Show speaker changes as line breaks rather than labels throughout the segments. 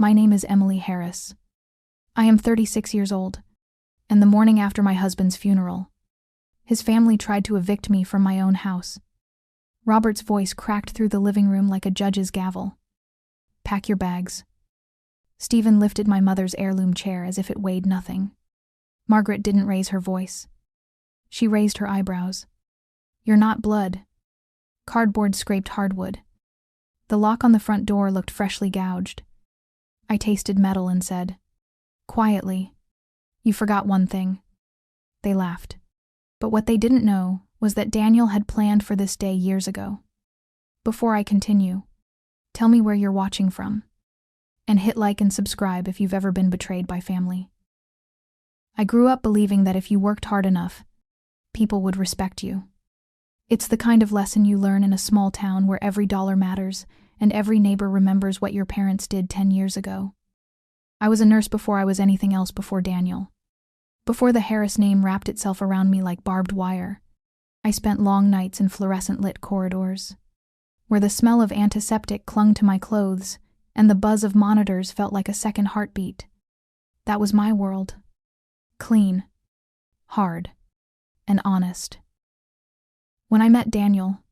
My name is Emily Harris. I am 36 years old, and the morning after my husband's funeral, his family tried to evict me from my own house. Robert's voice cracked through the living room like a judge's gavel. Pack your bags. Stephen lifted my mother's heirloom chair as if it weighed nothing. Margaret didn't raise her voice. She raised her eyebrows. You're not blood. Cardboard scraped hardwood. The lock on the front door looked freshly gouged. I tasted metal and said, quietly, you forgot one thing. They laughed. But what they didn't know was that Daniel had planned for this day years ago. Before I continue, tell me where you're watching from. And hit like and subscribe if you've ever been betrayed by family. I grew up believing that if you worked hard enough, people would respect you. It's the kind of lesson you learn in a small town where every dollar matters and every neighbor remembers what your parents did 10 years ago. I was a nurse before I was anything else before Daniel. Before the Harris name wrapped itself around me like barbed wire, I spent long nights in fluorescent-lit corridors, where the smell of antiseptic clung to my clothes and the buzz of monitors felt like a second heartbeat. That was my world. Clean, hard, and honest. When I met Daniel,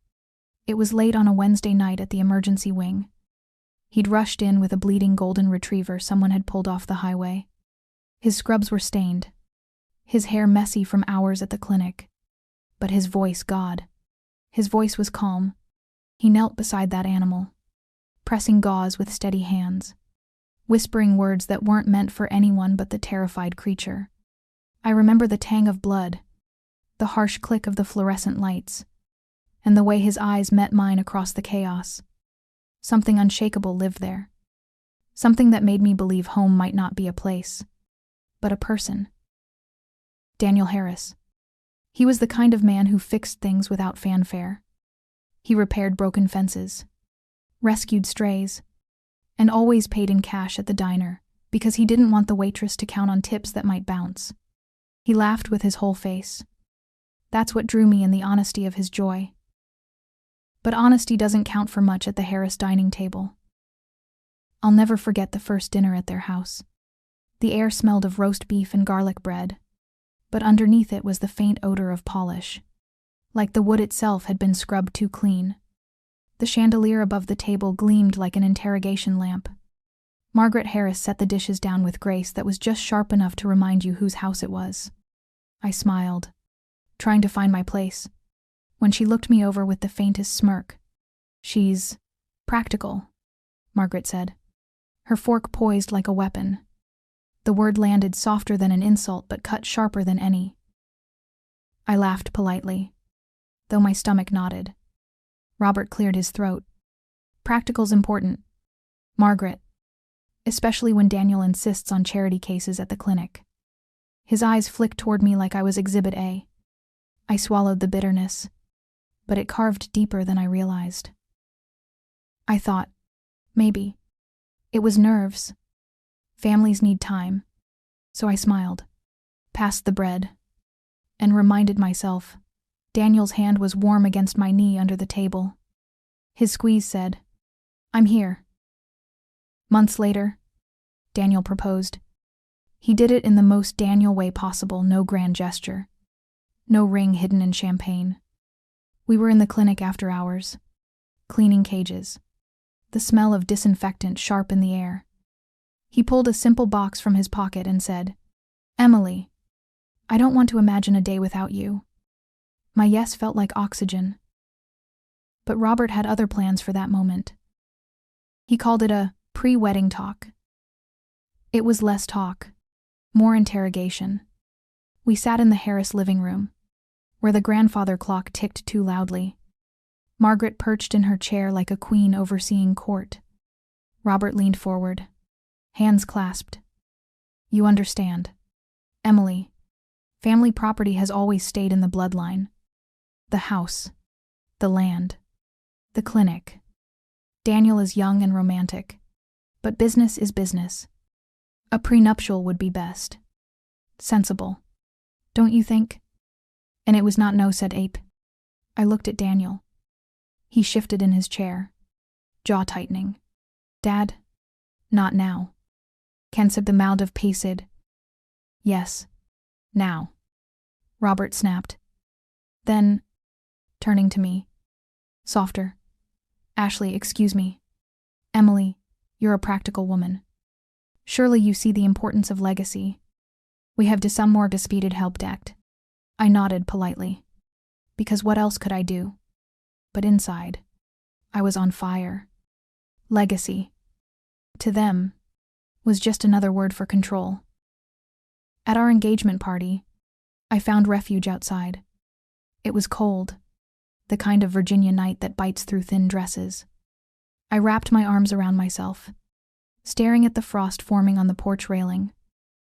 it was late on a Wednesday night at the emergency wing. He'd rushed in with a bleeding golden retriever someone had pulled off the highway. His scrubs were stained, his hair messy from hours at the clinic. But his voice, God. His voice was calm. He knelt beside that animal, pressing gauze with steady hands, whispering words that weren't meant for anyone but the terrified creature. I remember the tang of blood, the harsh click of the fluorescent lights, and the way his eyes met mine across the chaos. Something unshakable lived there. Something that made me believe home might not be a place, but a person. Daniel Harris. He was the kind of man who fixed things without fanfare. He repaired broken fences, rescued strays, and always paid in cash at the diner because he didn't want the waitress to count on tips that might bounce. He laughed with his whole face. That's what drew me in the honesty of his joy. But honesty doesn't count for much at the Harris dining table. I'll never forget the first dinner at their house. The air smelled of roast beef and garlic bread, but underneath it was the faint odor of polish, like the wood itself had been scrubbed too clean. The chandelier above the table gleamed like an interrogation lamp. Margaret Harris set the dishes down with grace that was just sharp enough to remind you whose house it was. I smiled, trying to find my place, when she looked me over with the faintest smirk. She's practical, Margaret said, her fork poised like a weapon. The word landed softer than an insult but cut sharper than any. I laughed politely, though my stomach nodded. Robert cleared his throat. Practical's important, Margaret, especially when Daniel insists on charity cases at the clinic. His eyes flicked toward me like I was Exhibit A. I swallowed the bitterness, but it carved deeper than I realized. I thought, maybe, it was nerves. Families need time. So I smiled, passed the bread, and reminded myself Daniel's hand was warm against my knee under the table. His squeeze said, I'm here. Months later, Daniel proposed. He did it in the most Daniel way possible, no grand gesture. No ring hidden in champagne. We were in the clinic after hours, cleaning cages, the smell of disinfectant sharp in the air. He pulled a simple box from his pocket and said, Emily, I don't want to imagine a day without you. My yes felt like oxygen. But Robert had other plans for that moment. He called it a pre-wedding talk. It was less talk, more interrogation. We sat in the Harris living room, where the grandfather clock ticked too loudly. Margaret perched in her chair like a queen overseeing court. Robert leaned forward, hands clasped. You understand, Emily. Family property has always stayed in the bloodline. The house, the land, the clinic. Daniel is young and romantic, but business is business. A prenuptial would be best. Sensible. Don't you think? And it was not no, said Ape. I looked at Daniel. He shifted in his chair, jaw tightening. Dad, not now. Kensib the mound of paced. Yes. Now. Robert snapped. Then, turning to me. Softer. Ashley, excuse me. Emily, you're a practical woman. Surely you see the importance of legacy. We have to some more disputed help decked. I nodded politely. Because what else could I do? But inside, I was on fire. Legacy, to them, was just another word for control. At our engagement party, I found refuge outside. It was cold, the kind of Virginia night that bites through thin dresses. I wrapped my arms around myself, staring at the frost forming on the porch railing.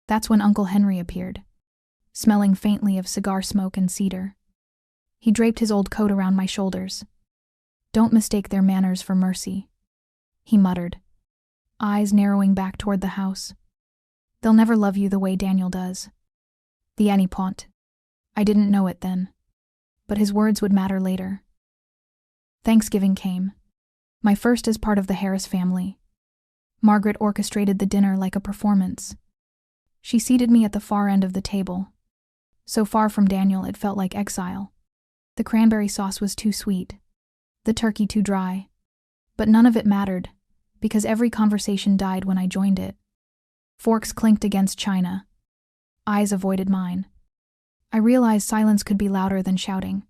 That's when Uncle Henry appeared, smelling faintly of cigar smoke and cedar. He draped his old coat around my shoulders. Don't mistake their manners for mercy, he muttered, eyes narrowing back toward the house. They'll never love you the way Daniel does. The Anipont. I didn't know it then, but his words would matter later. Thanksgiving came, my first as part of the Harris family. Margaret orchestrated the dinner like a performance. She seated me at the far end of the table. So far from Daniel, it felt like exile. The cranberry sauce was too sweet, the turkey too dry. But none of it mattered, because every conversation died when I joined it. Forks clinked against china. Eyes avoided mine. I realized silence could be louder than shouting.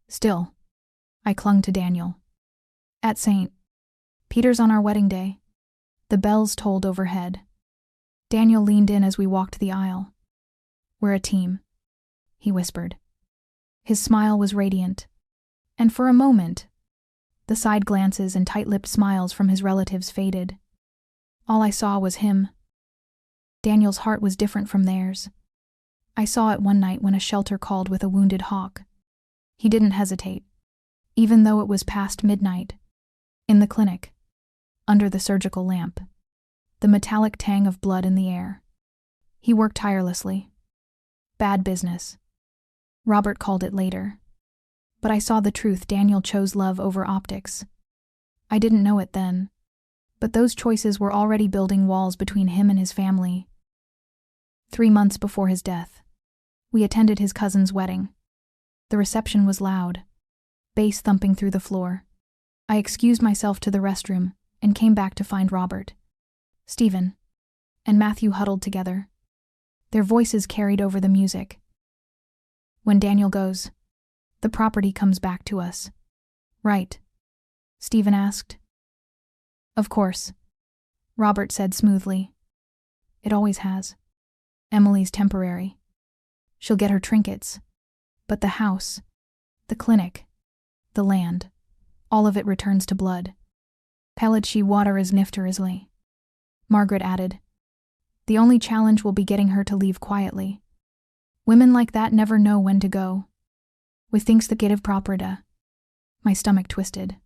Still, I clung to Daniel. At St. Peter's on our wedding day, the bells tolled overhead. Daniel leaned in as we walked the aisle. We're a team, he whispered. His smile was radiant, and for a moment, the side glances and tight-lipped smiles from his relatives faded. All I saw was him. Daniel's heart was different from theirs. I saw it one night when a shelter called with a wounded hawk. He didn't hesitate, even though it was past midnight. In the clinic, under the surgical lamp, the metallic tang of blood in the air. He worked tirelessly. Bad business. Robert called it later. But I saw the truth. Daniel chose love over optics. I didn't know it then, but those choices were already building walls between him and his family. 3 months before his death, we attended his cousin's wedding. The reception was loud, bass thumping through the floor. I excused myself to the restroom and came back to find Robert, Stephen, and Matthew huddled together. Their voices carried over the music. When Daniel goes, the property comes back to us. Right? Stephen asked. Of course, Robert said smoothly. It always has. Emily's temporary. She'll get her trinkets. But the house, the clinic, the land, all of it returns to blood. Pellet she water is nifterisly. Margaret added. The only challenge will be getting her to leave quietly. Women like that never know when to go. We thinks the gate of properta. My stomach twisted.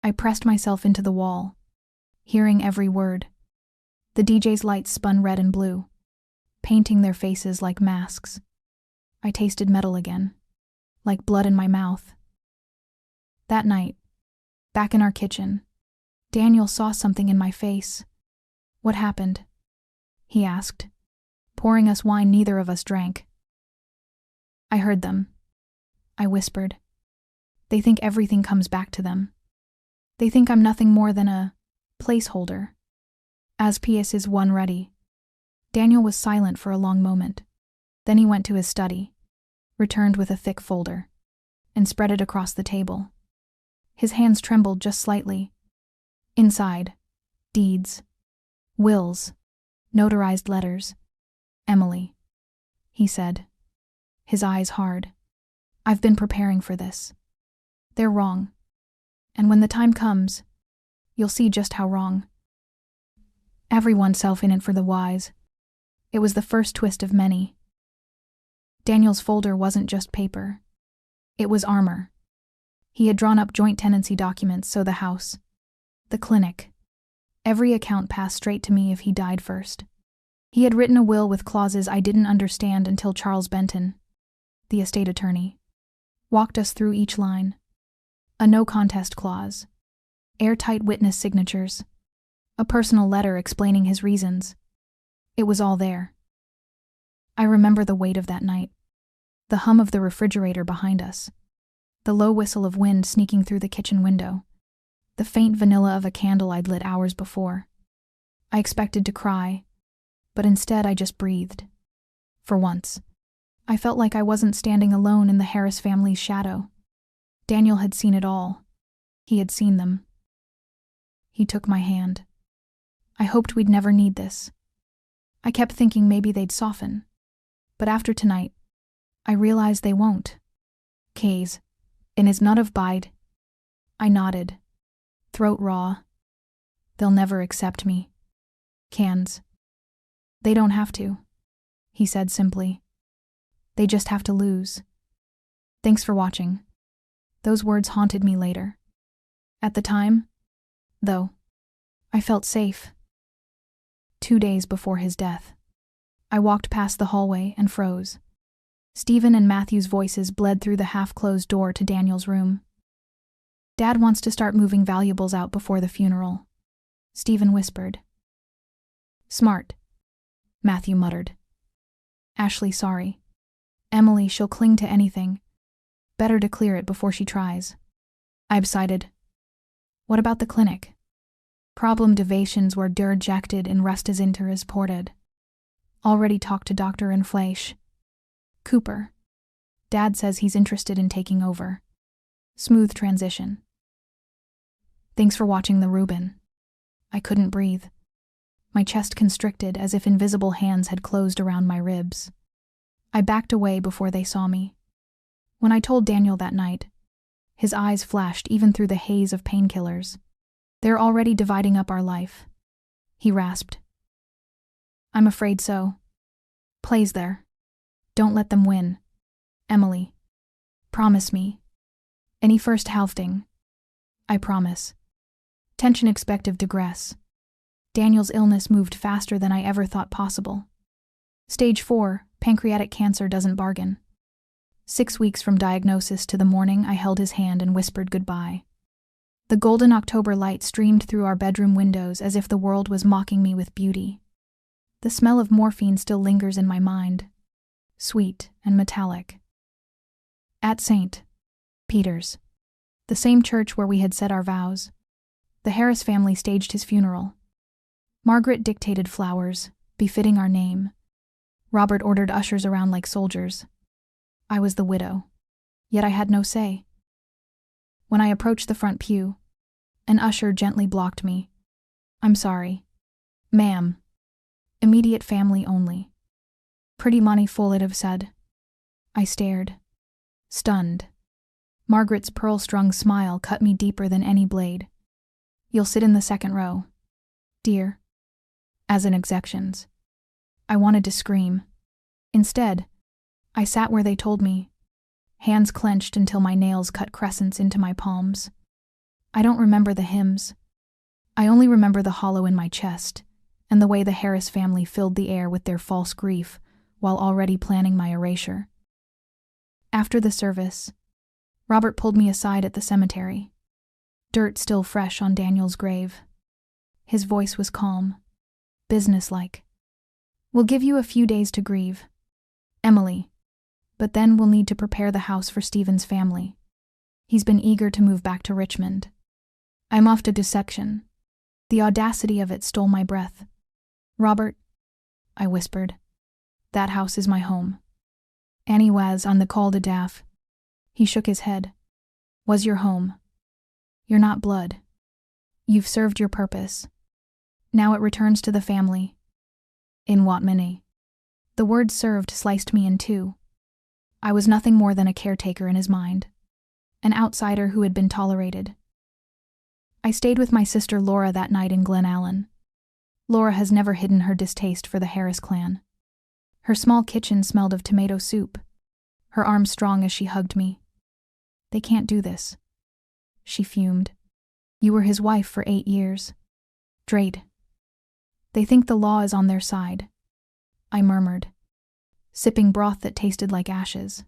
I pressed myself into the wall, hearing every word. The DJ's lights spun red and blue, painting their faces like masks. I tasted metal again, like blood in my mouth. That night, back in our kitchen, Daniel saw something in my face. What happened? He asked, pouring us wine neither of us drank. I heard them. I whispered. They think everything comes back to them. They think I'm nothing more than a placeholder. As PS is one ready. Daniel was silent for a long moment. Then he went to his study, returned with a thick folder, and spread it across the table. His hands trembled just slightly. Inside, deeds, wills, notarized letters. Emily, he said, his eyes hard. I've been preparing for this. They're wrong. And when the time comes, you'll see just how wrong. Everyone's in it for the wise. It was the first twist of many. Daniel's folder wasn't just paper. It was armor. He had drawn up joint tenancy documents, so the house, the clinic, every account passed straight to me if he died first. He had written a will with clauses I didn't understand until Charles Benton, the estate attorney, walked us through each line. A no-contest clause, airtight witness signatures, A personal letter explaining his reasons. It was all there. I remember the weight of that night. The hum of the refrigerator behind us. The low whistle of wind sneaking through the kitchen window. The faint vanilla of a candle I'd lit hours before. I expected to cry, but instead I just breathed. For once, I felt like I wasn't standing alone in the Harris family's shadow. Daniel had seen it all. He had seen them. He took my hand. I hoped we'd never need this. I kept thinking maybe they'd soften. But after tonight, I realized they won't. Kays, in his nut of bide. I nodded, throat raw. They'll never accept me. Cans. They don't have to, he said simply. They just have to lose. Thanks for watching. Those words haunted me later. At the time, though, I felt safe. 2 days before his death, I walked past the hallway and froze. Stephen and Matthew's voices bled through the half-closed door to Daniel's room. Dad wants to start moving valuables out before the funeral, Stephen whispered. Smart, Matthew muttered. Ashley, sorry. Emily, she'll cling to anything. Better to clear it before she tries. I sighed. What about the clinic? Problem deviations were derjected and restes interes ported. Already talked to Dr. Inflash. Cooper. Dad says he's interested in taking over. Smooth transition. Thanks for watching the Reuben. I couldn't breathe. My chest constricted as if invisible hands had closed around my ribs. I backed away before they saw me. When I told Daniel that night, his eyes flashed even through the haze of painkillers. They're already dividing up our life, he rasped. I'm afraid so. Plays there. Don't let them win. Emily. Promise me. Any first halving. I promise. Tension expected digress. Daniel's illness moved faster than I ever thought possible. Stage 4, pancreatic cancer doesn't bargain. 6 weeks from diagnosis to the morning I held his hand and whispered goodbye. The golden October light streamed through our bedroom windows as if the world was mocking me with beauty. The smell of morphine still lingers in my mind, sweet and metallic. At St. Peter's, the same church where we had said our vows, the Harris family staged his funeral. Margaret dictated flowers, befitting our name. Robert ordered ushers around like soldiers. I was the widow, yet I had no say. When I approached the front pew, an usher gently blocked me. I'm sorry. Ma'am. Immediate family only. Pretty money full it have said. I stared. Stunned. Margaret's pearl-strung smile cut me deeper than any blade. You'll sit in the second row, dear. As in exections. I wanted to scream. Instead, I sat where they told me, hands clenched until my nails cut crescents into my palms. I don't remember the hymns. I only remember the hollow in my chest and the way the Harris family filled the air with their false grief while already planning my erasure. After the service, Robert pulled me aside at the cemetery, dirt still fresh on Daniel's grave. His voice was calm, businesslike. We'll give you a few days to grieve, Emily, but then we'll need to prepare the house for Stephen's family. He's been eager to move back to Richmond. I'm off to dissection. The audacity of it stole my breath. Robert, I whispered, that house is my home. Annie was on the call to Daff. He shook his head. Was your home. You're not blood. You've served your purpose. Now it returns to the family. In Watmany. The word served sliced me in two. I was nothing more than a caretaker in his mind, an outsider who had been tolerated. I stayed with my sister Laura that night in Glen Allen. Laura has never hidden her distaste for the Harris clan. Her small kitchen smelled of tomato soup, her arms strong as she hugged me. They can't do this. She fumed. You were his wife for 8 years. Drade. They think the law is on their side, I murmured, sipping broth that tasted like ashes.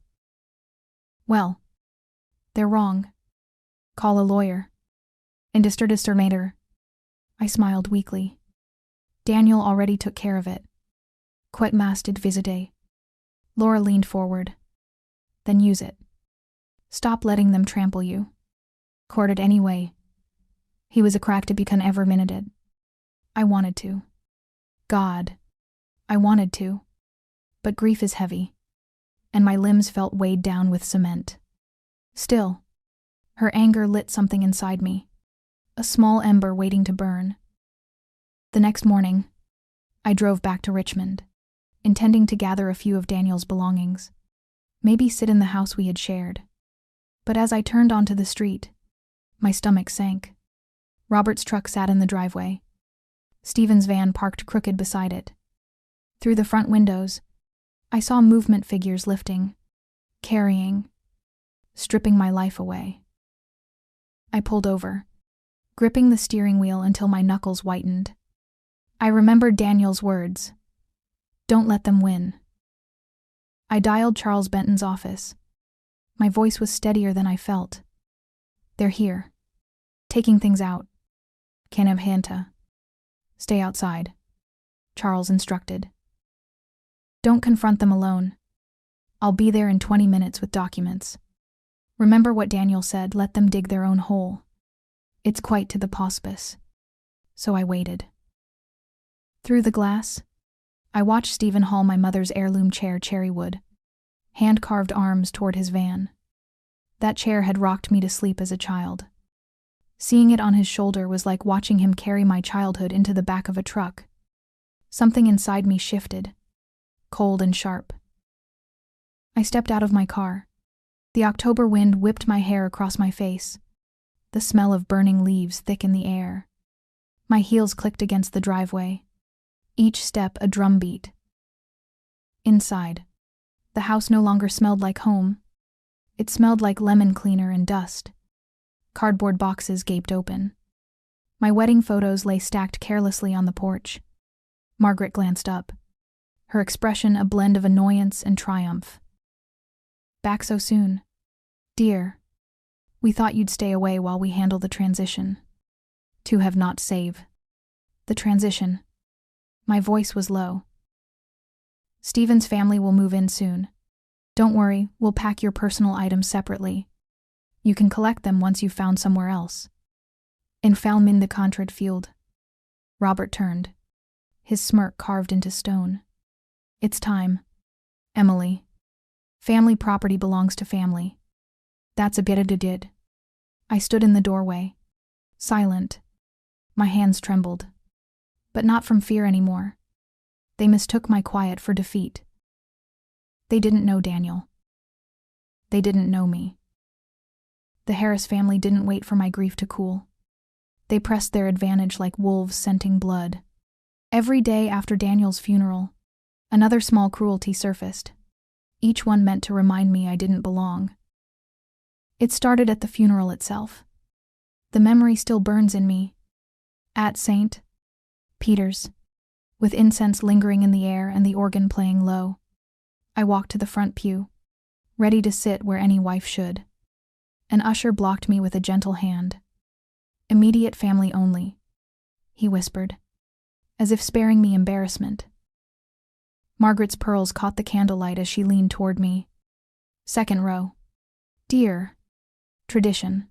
Well, they're wrong. Call a lawyer. Indisturdisternator. I smiled weakly. Daniel already took care of it. Quet masted visite. Laura leaned forward. Then use it. Stop letting them trample you. Court it anyway. He was a crack to become ever minuted. I wanted to. God. I wanted to. But grief is heavy, and my limbs felt weighed down with cement. Still, her anger lit something inside me, a small ember waiting to burn. The next morning, I drove back to Richmond, intending to gather a few of Daniel's belongings, maybe sit in the house we had shared. But as I turned onto the street, my stomach sank. Robert's truck sat in the driveway. Stephen's van parked crooked beside it. Through the front windows, I saw movement figures lifting, carrying, stripping my life away. I pulled over, gripping the steering wheel until my knuckles whitened. I remembered Daniel's words. Don't let them win. I dialed Charles Benton's office. My voice was steadier than I felt. They're here, taking things out. Can't have Hanta. Stay outside, Charles instructed. Don't confront them alone. I'll be there in 20 minutes with documents. Remember what Daniel said, let them dig their own hole. It's quite to the hospice. So I waited. Through the glass, I watched Stephen haul my mother's heirloom chair cherrywood, hand-carved arms toward his van. That chair had rocked me to sleep as a child. Seeing it on his shoulder was like watching him carry my childhood into the back of a truck. Something inside me shifted, cold and sharp. I stepped out of my car. The October wind whipped my hair across my face, the smell of burning leaves thick in the air. My heels clicked against the driveway, each step a drumbeat. Inside, the house no longer smelled like home. It smelled like lemon cleaner and dust. Cardboard boxes gaped open. My wedding photos lay stacked carelessly on the porch. Margaret glanced up, her expression a blend of annoyance and triumph. Back so soon? Dear, we thought you'd stay away while we handle the transition. To have not save. The transition. My voice was low. Stephen's family will move in soon. Don't worry, we'll pack your personal items separately. You can collect them once you've found somewhere else. In Falmin the Contrad field. Robert turned, his smirk carved into stone. It's time. Emily. Family property belongs to family. That's a bit of did. I stood in the doorway, silent. My hands trembled. But not from fear anymore. They mistook my quiet for defeat. They didn't know Daniel. They didn't know me. The Harris family didn't wait for my grief to cool. They pressed their advantage like wolves scenting blood. Every day after Daniel's funeral, another small cruelty surfaced, each one meant to remind me I didn't belong. It started at the funeral itself. The memory still burns in me. At St. Peter's, with incense lingering in the air and the organ playing low, I walked to the front pew, ready to sit where any wife should. An usher blocked me with a gentle hand. Immediate family only, he whispered, as if sparing me embarrassment. Margaret's pearls caught the candlelight as she leaned toward me. Second row. Dear. Tradition.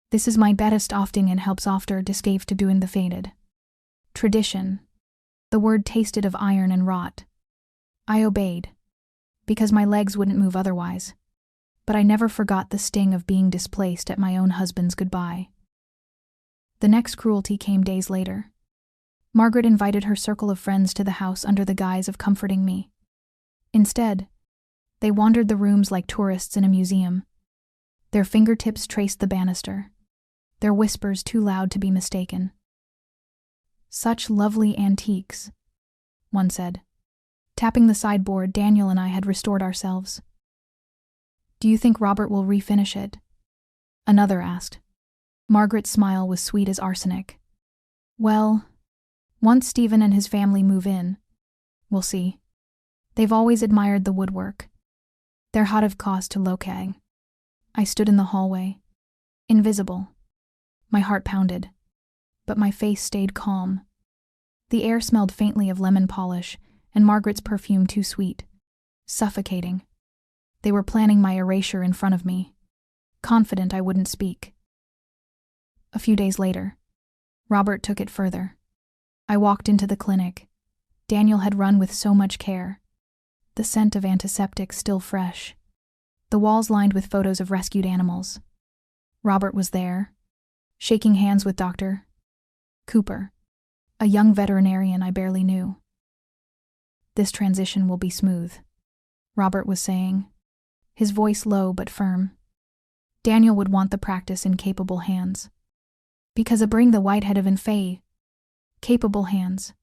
This is my best ofting and helps after discave to doing the faded. Tradition. The word tasted of iron and rot. I obeyed, because my legs wouldn't move otherwise. But I never forgot the sting of being displaced at my own husband's goodbye. The next cruelty came days later. Margaret invited her circle of friends to the house under the guise of comforting me. Instead, they wandered the rooms like tourists in a museum. Their fingertips traced the banister, their whispers too loud to be mistaken. Such lovely antiques, one said. Tapping the sideboard, Daniel and I had restored ourselves. Do you think Robert will refinish it? Another asked. Margaret's smile was sweet as arsenic. Well, once Stephen and his family move in, we'll see. They've always admired the woodwork. They're hot of cause to locate. I stood in the hallway, invisible. My heart pounded. but my face stayed calm. The air smelled faintly of lemon polish, and Margaret's perfume too sweet. Suffocating. They were planning my erasure in front of me, confident I wouldn't speak. A few days later, Robert took it further. I walked into the clinic. Daniel had run with so much care. The scent of antiseptics still fresh. The walls lined with photos of rescued animals. Robert was there, shaking hands with Dr. Cooper, a young veterinarian I barely knew. "This transition will be smooth," Robert was saying, his voice low but firm. "Daniel would want the practice in capable hands. Because I bring the whitehead of Infey. Capable hands.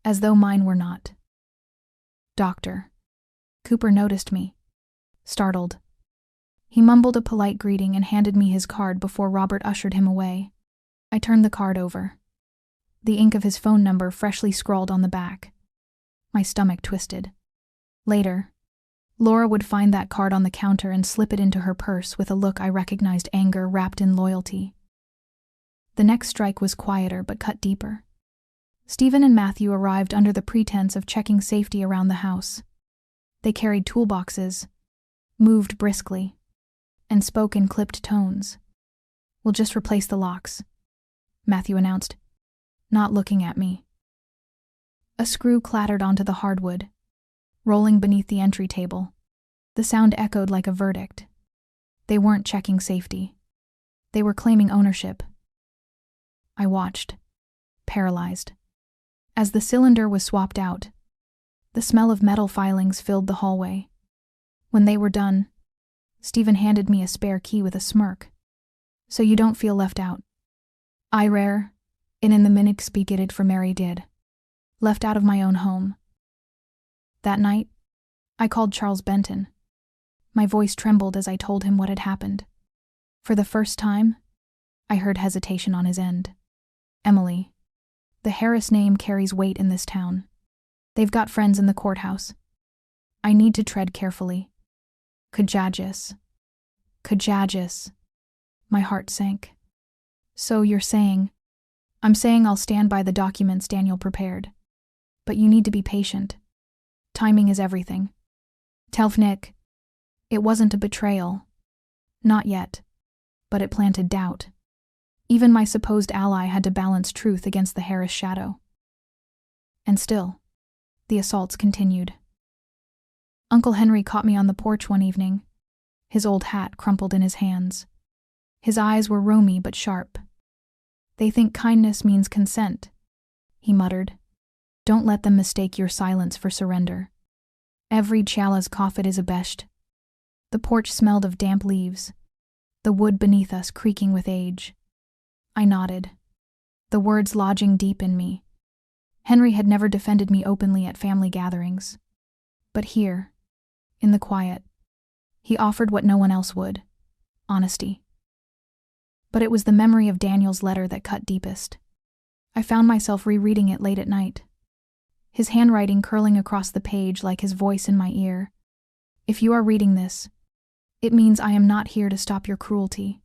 As though mine were not." Dr. Cooper noticed me, startled. He mumbled a polite greeting and handed me his card before Robert ushered him away. I turned the card over. The ink of his phone number freshly scrawled on the back. My stomach twisted. Later, Laura would find that card on the counter and slip it into her purse with a look I recognized, anger wrapped in loyalty. The next strike was quieter but cut deeper. Stephen and Matthew arrived under the pretense of checking safety around the house. They carried toolboxes, moved briskly, and spoke in clipped tones. "We'll just replace the locks," Matthew announced, not looking at me. A screw clattered onto the hardwood, rolling beneath the entry table. The sound echoed like a verdict. They weren't checking safety. They were claiming ownership. I watched, paralyzed. As the cylinder was swapped out, the smell of metal filings filled the hallway. When they were done, Stephen handed me a spare key with a smirk. "So you don't feel left out." "I rare, and in the minute speak it for Mary did. Left out of my own home." That night, I called Charles Benton. My voice trembled as I told him what had happened. For the first time, I heard hesitation on his end. "Emily, the Harris name carries weight in this town. They've got friends in the courthouse. I need to tread carefully." Kajajas. My heart sank. "So you're saying—" "I'm saying I'll stand by the documents Daniel prepared. But you need to be patient. Timing is everything. Tell Nick, it wasn't a betrayal. Not yet. But it planted doubt. Even my supposed ally had to balance truth against the Harris shadow." And still, the assaults continued. Uncle Henry caught me on the porch one evening, his old hat crumpled in his hands. His eyes were roamy but sharp. "They think kindness means consent," he muttered. "Don't let them mistake your silence for surrender. Every chala's coffet is a besht." The porch smelled of damp leaves, the wood beneath us creaking with age. I nodded, the words lodging deep in me. Henry had never defended me openly at family gatherings. But here, in the quiet, he offered what no one else would: honesty. But it was the memory of Daniel's letter that cut deepest. I found myself rereading it late at night, his handwriting curling across the page like his voice in my ear. "If you are reading this, it means I am not here to stop your cruelty.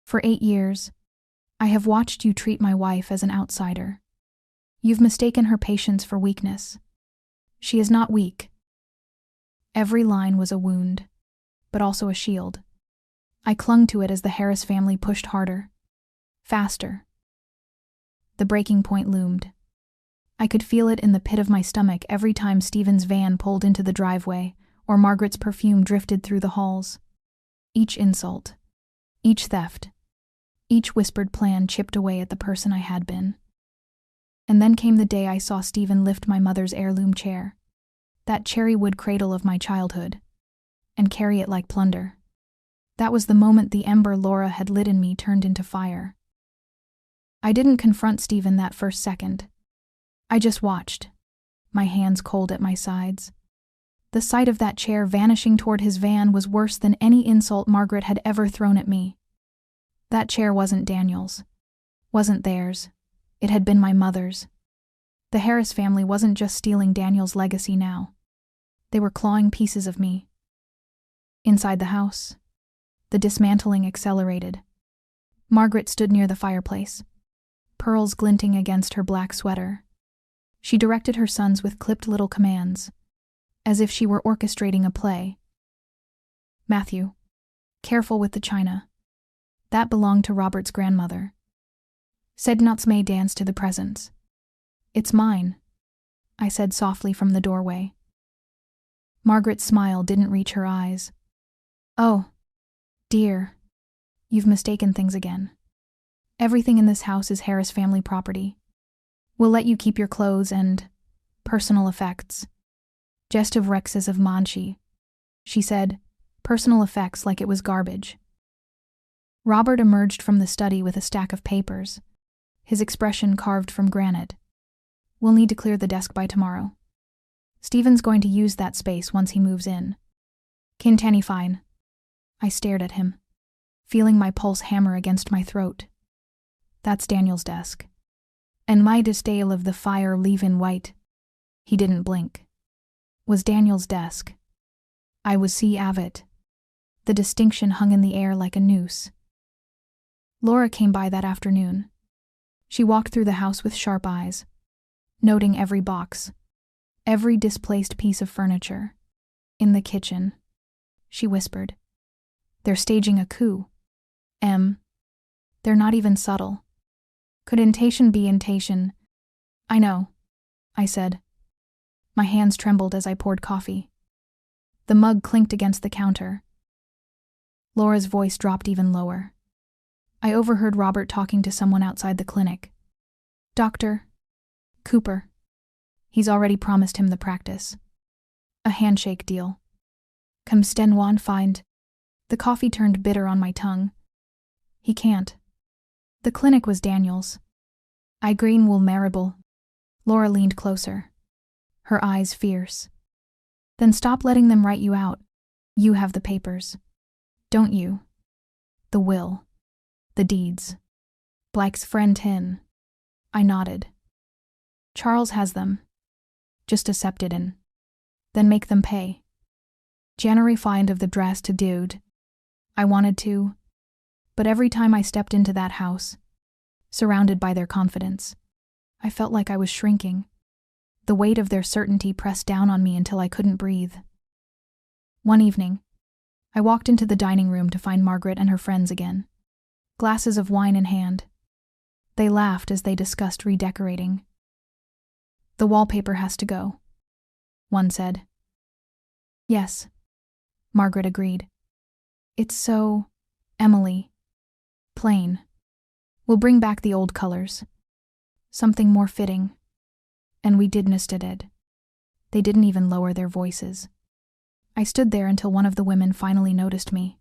For 8 years, I have watched you treat my wife as an outsider. You've mistaken her patience for weakness. She is not weak." Every line was a wound, but also a shield. I clung to it as the Harris family pushed harder, faster. The breaking point loomed. I could feel it in the pit of my stomach every time Stephen's van pulled into the driveway or Margaret's perfume drifted through the halls. Each insult, each theft, each whispered plan chipped away at the person I had been. And then came the day I saw Stephen lift my mother's heirloom chair, that cherry wood cradle of my childhood, and carry it like plunder. That was the moment the ember Laura had lit in me turned into fire. I didn't confront Stephen that first second. I just watched, my hands cold at my sides. The sight of that chair vanishing toward his van was worse than any insult Margaret had ever thrown at me. That chair wasn't Daniel's, wasn't theirs. It had been my mother's. The Harris family wasn't just stealing Daniel's legacy now. They were clawing pieces of me. Inside the house, the dismantling accelerated. Margaret stood near the fireplace, pearls glinting against her black sweater. She directed her sons with clipped little commands, as if she were orchestrating a play. "Matthew, careful with the china. That belonged to Robert's grandmother. Said Nuts may dance to the presents. It's mine," I said softly from the doorway. Margaret's smile didn't reach her eyes. "Oh, dear, you've mistaken things again. Everything in this house is Harris family property. We'll let you keep your clothes and personal effects. Jest of Rexes of Manchi," she said, personal effects like it was garbage. Robert emerged from the study with a stack of papers, his expression carved from granite. "We'll need to clear the desk by tomorrow. Stephen's going to use that space once he moves in. Kintanny fine." I stared at him, feeling my pulse hammer against my throat. "That's Daniel's desk. And my disdail of the fire leave-in white." He didn't blink. Was Daniel's desk. I was see Avit. The distinction hung in the air like a noose. Laura came by that afternoon. She walked through the house with sharp eyes, noting every box, every displaced piece of furniture. "In the kitchen," she whispered. "They're staging a coup. They're not even subtle. Could intation be intation?" "I know," I said. My hands trembled as I poured coffee. The mug clinked against the counter. Laura's voice dropped even lower. I overheard Robert talking to someone outside the clinic. "Dr. Cooper. He's already promised him the practice. A handshake deal. Come Stenwan find." The coffee turned bitter on my tongue. "He can't. The clinic was Daniel's. I green will marable." Laura leaned closer, her eyes fierce. "Then stop letting them write you out. You have the papers, don't you? The will, the deeds. Blake's friend Tin." I nodded. "Charles has them. Just accept it and then make them pay. January find of the dress to dude. I wanted to, but every time I stepped into that house, surrounded by their confidence, I felt like I was shrinking. The weight of their certainty pressed down on me until I couldn't breathe. One evening, I walked into the dining room to find Margaret and her friends again, glasses of wine in hand. They laughed as they discussed redecorating. "The wallpaper has to go," one said. "Yes," Margaret agreed. "It's so, Emily, plain. We'll bring back the old colors. Something more fitting." And we did it. They didn't even lower their voices. I stood there until one of the women finally noticed me.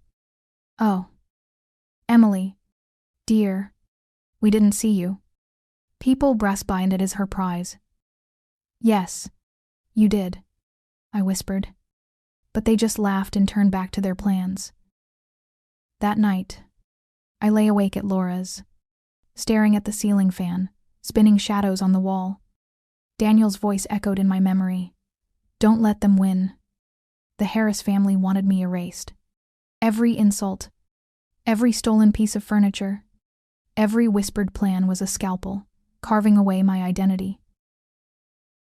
"Oh, Emily, dear, we didn't see you." People breastbined it as her prize. "Yes, you did," I whispered. But they just laughed and turned back to their plans. That night, I lay awake at Laura's, staring at the ceiling fan, spinning shadows on the wall. Daniel's voice echoed in my memory. "Don't let them win." The Harris family wanted me erased. Every insult, every stolen piece of furniture, every whispered plan was a scalpel, carving away my identity.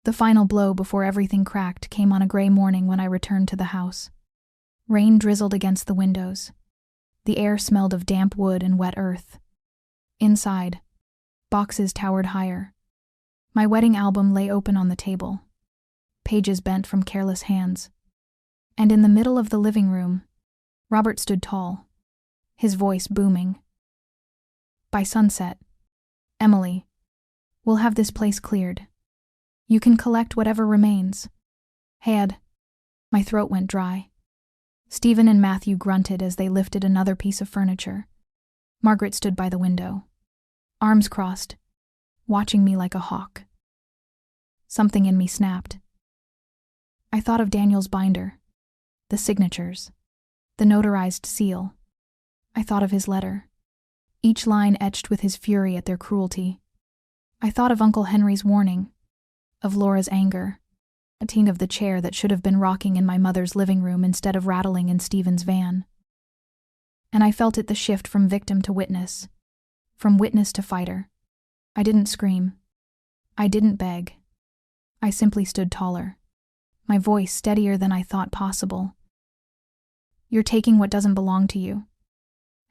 The final blow before everything cracked came on a gray morning when I returned to the house. Rain drizzled against the windows. The air smelled of damp wood and wet earth. Inside, boxes towered higher. My wedding album lay open on the table, pages bent from careless hands. And in the middle of the living room, Robert stood tall, his voice booming. "By sunset, Emily, we'll have this place cleared. You can collect whatever remains." My throat went dry. Stephen and Matthew grunted as they lifted another piece of furniture. Margaret stood by the window, arms crossed, watching me like a hawk. Something in me snapped. I thought of Daniel's binder, the signatures, the notarized seal. I thought of his letter, each line etched with his fury at their cruelty. I thought of Uncle Henry's warning, of Laura's anger, a ting of the chair that should have been rocking in my mother's living room instead of rattling in Stephen's van. And I felt it the shift from victim to witness, from witness to fighter. I didn't scream. I didn't beg. I simply stood taller, my voice steadier than I thought possible. You're taking what doesn't belong to you.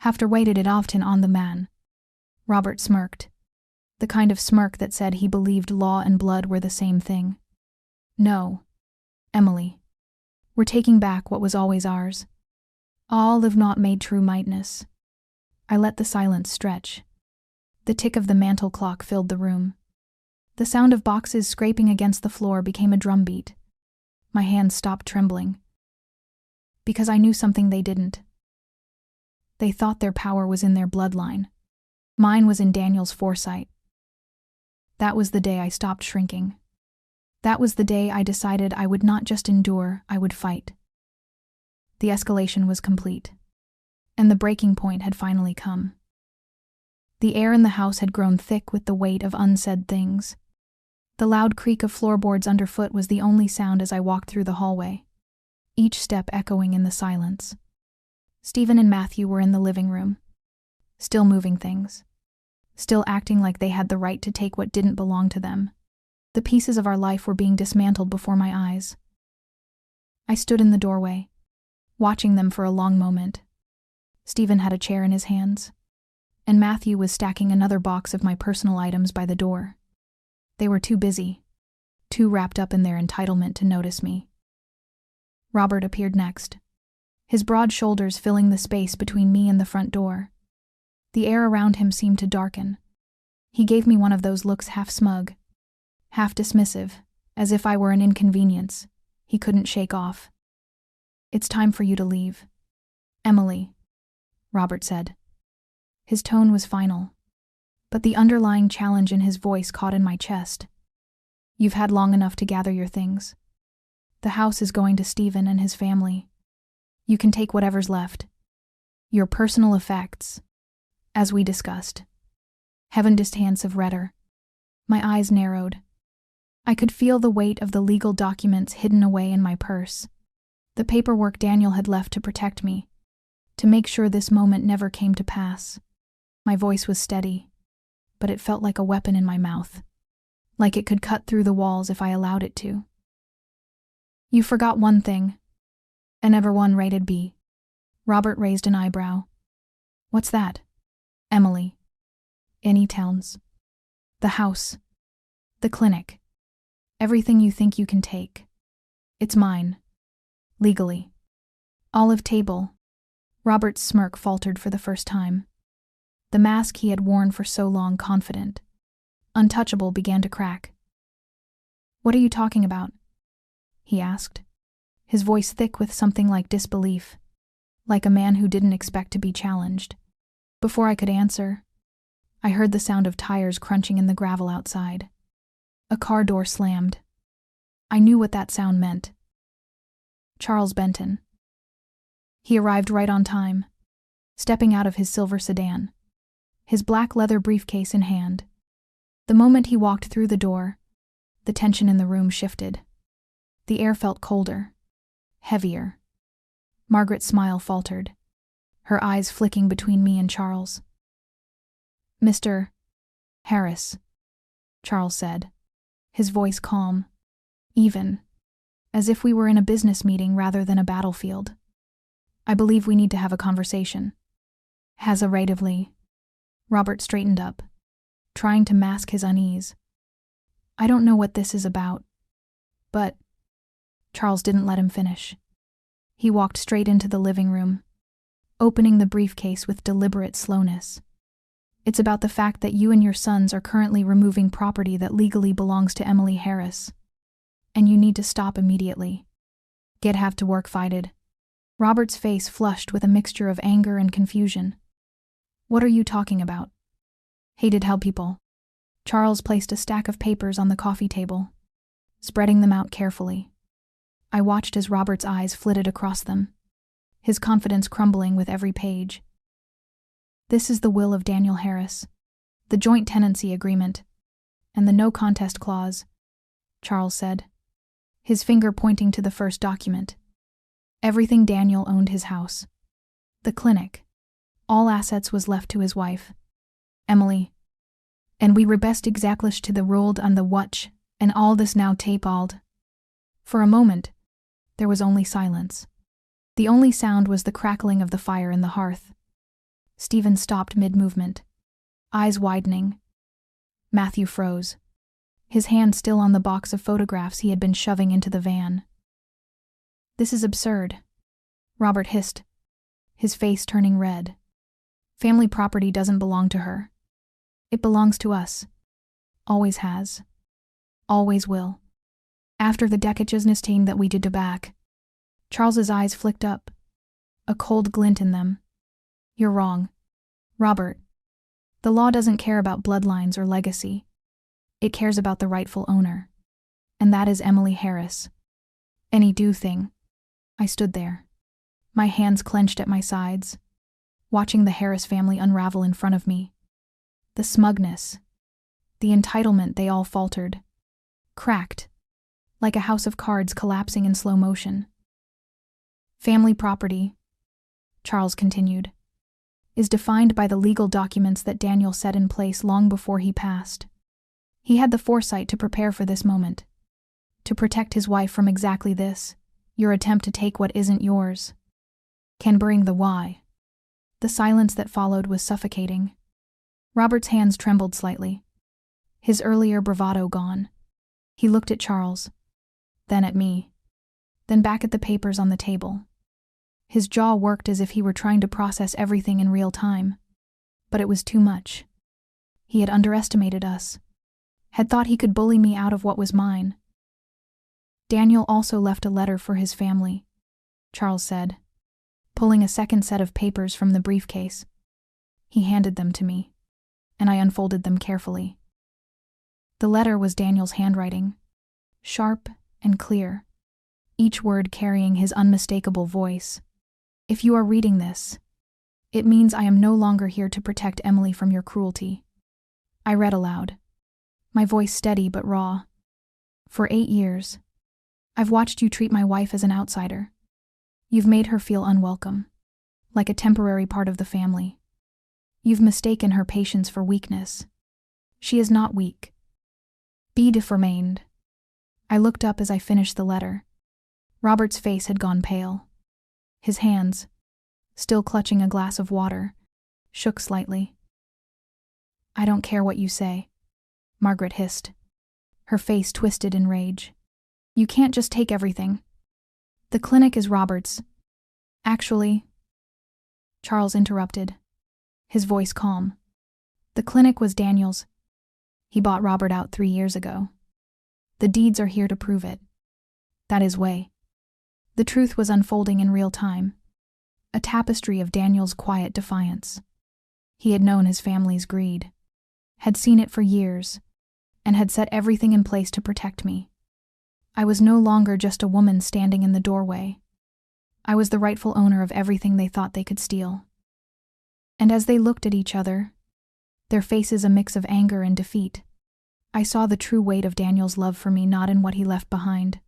After waited it often on the man. Robert smirked, the kind of smirk that said he believed law and blood were the same thing. No, Emily. We're taking back what was always ours. All have not made true mightness. I let the silence stretch. The tick of the mantel clock filled the room. The sound of boxes scraping against the floor became a drumbeat. My hands stopped trembling. Because I knew something they didn't. They thought their power was in their bloodline. Mine was in Daniel's foresight. That was the day I stopped shrinking. That was the day I decided I would not just endure, I would fight. The escalation was complete, and the breaking point had finally come. The air in the house had grown thick with the weight of unsaid things. The loud creak of floorboards underfoot was the only sound as I walked through the hallway, each step echoing in the silence. Stephen and Matthew were in the living room, still moving things, still acting like they had the right to take what didn't belong to them. The pieces of our life were being dismantled before my eyes. I stood in the doorway, watching them for a long moment. Stephen had a chair in his hands, and Matthew was stacking another box of my personal items by the door. They were too busy, too wrapped up in their entitlement to notice me. Robert appeared next, his broad shoulders filling the space between me and the front door. The air around him seemed to darken. He gave me one of those looks half smug, half dismissive, as if I were an inconvenience he couldn't shake off. It's time for you to leave, Emily, Robert said. His tone was final, but the underlying challenge in his voice caught in my chest. You've had long enough to gather your things. The house is going to Stephen and his family. You can take whatever's left. Your personal effects, as we discussed. Heaven distance of redder. My eyes narrowed. I could feel the weight of the legal documents hidden away in my purse. The paperwork Daniel had left to protect me, to make sure this moment never came to pass. My voice was steady, but it felt like a weapon in my mouth, like it could cut through the walls if I allowed it to. You forgot one thing. An Ever-1 rated B. Robert raised an eyebrow. What's that? Emily. Any towns. The house. The clinic. Everything you think you can take. It's mine. Legally. Olive table. Robert's smirk faltered for the first time. The mask he had worn for so long confident, untouchable, began to crack. What are you talking about? He asked, his voice thick with something like disbelief, like a man who didn't expect to be challenged. Before I could answer, I heard the sound of tires crunching in the gravel outside. A car door slammed. I knew what that sound meant. Charles Benton. He arrived right on time, stepping out of his silver sedan, his black leather briefcase in hand. The moment he walked through the door, the tension in the room shifted. The air felt colder, heavier. Margaret's smile faltered, her eyes flicking between me and Charles. Mr. Harris, Charles said, his voice calm, even, as if we were in a business meeting rather than a battlefield. I believe we need to have a conversation. Hesitatively, Robert straightened up, trying to mask his unease. I don't know what this is about, but... Charles didn't let him finish. He walked straight into the living room, opening the briefcase with deliberate slowness. It's about the fact that you and your sons are currently removing property that legally belongs to Emily Harris. And you need to stop immediately. Have to work fighted. Robert's face flushed with a mixture of anger and confusion. What are you talking about? Hated help people. Charles placed a stack of papers on the coffee table, spreading them out carefully. I watched as Robert's eyes flitted across them, his confidence crumbling with every page. This is the will of Daniel Harris, the joint tenancy agreement, and the no contest clause, Charles said, his finger pointing to the first document. Everything Daniel owned: his house, the clinic, all assets was left to his wife, Emily. And we were best exactlich to the ruled on the watch, and all this now tape-alled. For a moment, there was only silence. The only sound was the crackling of the fire in the hearth. Stephen stopped mid-movement, eyes widening. Matthew froze, his hand still on the box of photographs he had been shoving into the van. "This is absurd," Robert hissed, his face turning red. "Family property doesn't belong to her. It belongs to us. Always has. Always will. After the decadgensness that we did to back." Charles's eyes flicked up, a cold glint in them. "You're wrong, Robert. The law doesn't care about bloodlines or legacy. It cares about the rightful owner. And that is Emily Harris. Any do thing." I stood there, my hands clenched at my sides, watching the Harris family unravel in front of me. The smugness, the entitlement, they all faltered, cracked, like a house of cards collapsing in slow motion. "Family property," Charles continued, "is defined by the legal documents that Daniel set in place long before he passed. He had the foresight to prepare for this moment, to protect his wife from exactly this, your attempt to take what isn't yours. Can bring the why." The silence that followed was suffocating. Robert's hands trembled slightly, his earlier bravado gone. He looked at Charles, then at me, then back at the papers on the table. His jaw worked as if he were trying to process everything in real time. But it was too much. He had underestimated us, had thought he could bully me out of what was mine. "Daniel also left a letter for his family," Charles said, pulling a second set of papers from the briefcase. He handed them to me, and I unfolded them carefully. The letter was Daniel's handwriting, sharp and clear, each word carrying his unmistakable voice. "If you are reading this, it means I am no longer here to protect Emily from your cruelty." I read aloud, my voice steady but raw. "For 8 years, I've watched you treat my wife as an outsider. You've made her feel unwelcome, like a temporary part of the family. You've mistaken her patience for weakness. She is not weak. Be deformed." I looked up as I finished the letter. Robert's face had gone pale. His hands, still clutching a glass of water, shook slightly. "I don't care what you say," Margaret hissed, her face twisted in rage. "You can't just take everything. The clinic is Robert's. Actually," Charles interrupted, his voice calm. "The clinic was Daniel's. He bought Robert out 3 years ago. The deeds are here to prove it. That is way." The truth was unfolding in real time, a tapestry of Daniel's quiet defiance. He had known his family's greed, had seen it for years, and had set everything in place to protect me. I was no longer just a woman standing in the doorway. I was the rightful owner of everything they thought they could steal. And as they looked at each other, their faces a mix of anger and defeat, I saw the true weight of Daniel's love for me, not in what he left behind,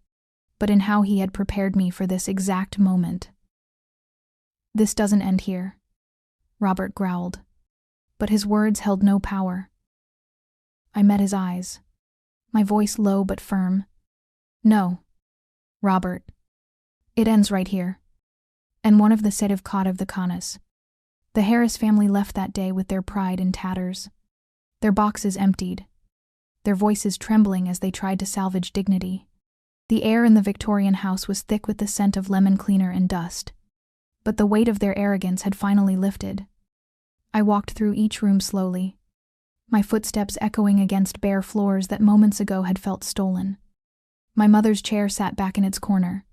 but in how he had prepared me for this exact moment. "This doesn't end here," Robert growled, but his words held no power. I met his eyes, my voice low but firm. "No, Robert. It ends right here." And one of the set of caught of the Canas. The Harris family left that day with their pride in tatters, their boxes emptied, their voices trembling as they tried to salvage dignity. The air in the Victorian house was thick with the scent of lemon cleaner and dust, but the weight of their arrogance had finally lifted. I walked through each room slowly, my footsteps echoing against bare floors that moments ago had felt stolen. My mother's chair sat back in its corner,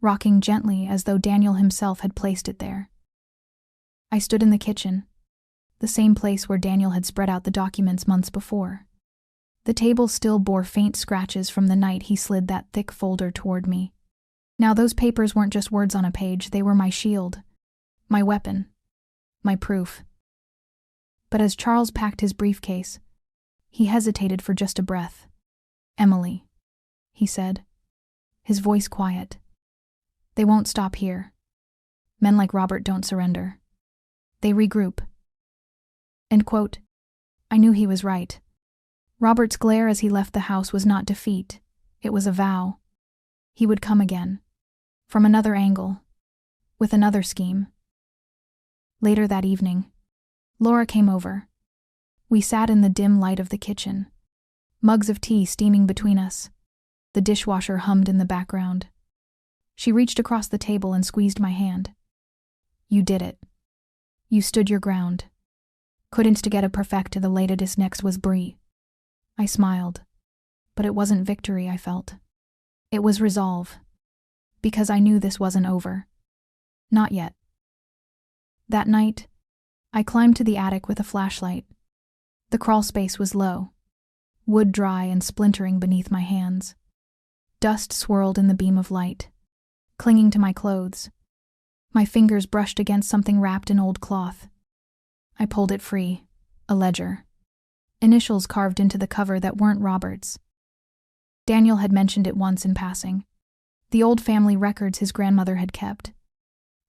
rocking gently as though Daniel himself had placed it there. I stood in the kitchen, the same place where Daniel had spread out the documents months before. The table still bore faint scratches from the night he slid that thick folder toward me. Now those papers weren't just words on a page, they were my shield, my weapon, my proof. But as Charles packed his briefcase, he hesitated for just a breath. "Emily," he said, his voice quiet. "They won't stop here. Men like Robert don't surrender. They regroup." End quote. I knew he was right. Robert's glare as he left the house was not defeat, it was a vow. He would come again. From another angle. With another scheme. Later that evening, Laura came over. We sat in the dim light of the kitchen. Mugs of tea steaming between us. The dishwasher hummed in the background. She reached across the table and squeezed my hand. You did it. You stood your ground. Couldn't get a perfect the latest next was Brie. I smiled. But it wasn't victory I felt. It was resolve. Because I knew this wasn't over. Not yet. That night, I climbed to the attic with a flashlight. The crawl space was low. Wood dry and splintering beneath my hands. Dust swirled in the beam of light, clinging to my clothes. My fingers brushed against something wrapped in old cloth. I pulled it free. A ledger. Initials carved into the cover that weren't Robert's. Daniel had mentioned it once in passing. The old family records his grandmother had kept.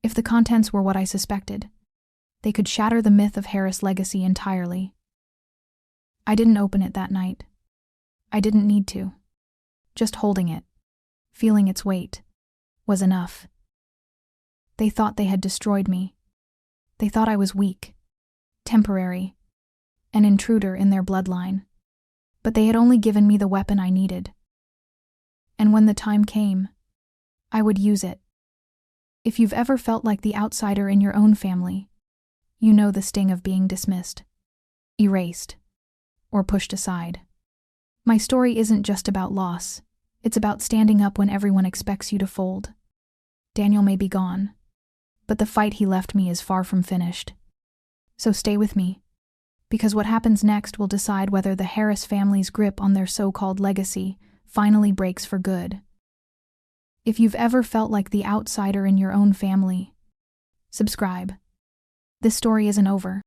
If the contents were what I suspected, they could shatter the myth of Harris' legacy entirely. I didn't open it that night. I didn't need to. Just holding it, feeling its weight, was enough. They thought they had destroyed me. They thought I was weak, temporary, an intruder in their bloodline. But they had only given me the weapon I needed. And when the time came, I would use it. If you've ever felt like the outsider in your own family, you know the sting of being dismissed, erased, or pushed aside. My story isn't just about loss. It's about standing up when everyone expects you to fold. Daniel may be gone, but the fight he left me is far from finished. So stay with me, because what happens next will decide whether the Harris family's grip on their so-called legacy finally breaks for good. If you've ever felt like the outsider in your own family, subscribe. This story isn't over.